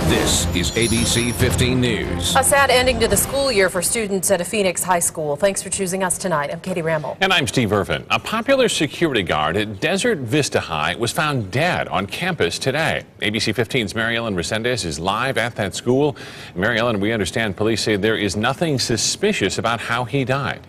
This is ABC 15 News. A sad ending to the school year for students at a Phoenix high school. Thanks for choosing us tonight. I'm Katie Ramble. And I'm Steve Irvin. A popular security guard at Desert Vista High was found dead on campus today. ABC 15's Mary Ellen Resendez is live at that school. Mary Ellen, we understand police say there is nothing suspicious about how he died.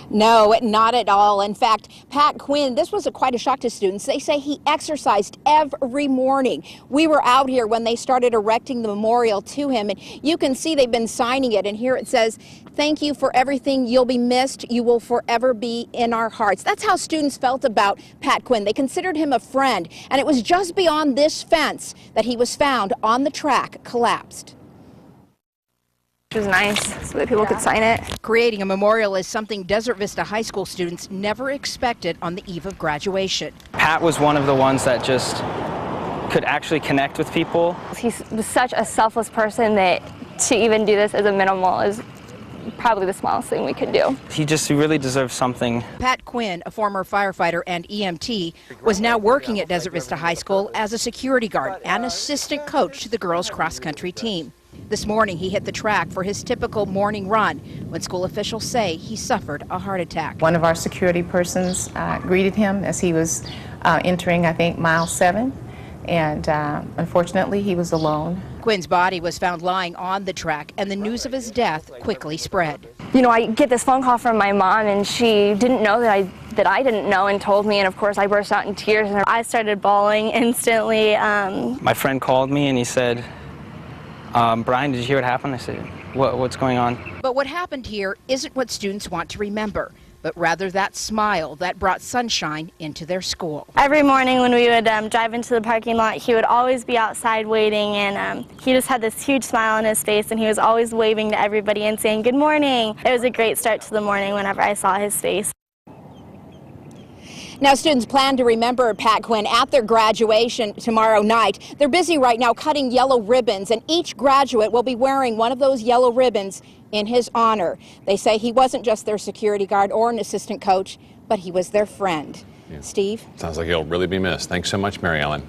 No, not at all. In fact, Pat Quinn, this was quite a shock to students. They say he exercised every morning. We were out here when they started erecting the memorial to him, and you can see they've been signing it. And here it says, "Thank you for everything. You'll be missed. You will forever be in our hearts." That's how students felt about Pat Quinn. They considered him a friend, and it was just beyond this fence that he was found on the track, collapsed. It was nice so that people could sign it. Creating a memorial is something Desert Vista High School students never expected on the eve of graduation. Pat was one of the ones that just could actually connect with people. He's such a selfless person that to even do this as a minimal is probably the smallest thing we could do. He really deserves something. Pat Quinn, a former firefighter and EMT, was now working at Desert Vista High School as a security guard and assistant coach to the girls' cross-country team. This morning, he hit the track for his typical morning run when school officials say he suffered a heart attack. One of our security persons greeted him as he was entering, I think, mile 7, and unfortunately, he was alone. Quinn's body was found lying on the track, and the news of his death quickly spread. You know, I get this phone call from my mom, and she didn't know that I didn't know and told me, and of course I burst out in tears, and I started bawling instantly. My friend called me and he said, Brian, did you hear what happened? I said, what's going on? But what happened here isn't what students want to remember, but rather that smile that brought sunshine into their school. Every morning when we would drive into the parking lot, he would always be outside waiting, and he just had this huge smile on his face, and he was always waving to everybody and saying good morning. It was a great start to the morning whenever I saw his face. Now, students plan to remember Pat Quinn at their graduation tomorrow night. They're busy right now cutting yellow ribbons, and each graduate will be wearing one of those yellow ribbons in his honor. They say he wasn't just their security guard or an assistant coach, but he was their friend. Yeah. Steve? Sounds like he'll really be missed. Thanks so much, Mary Ellen.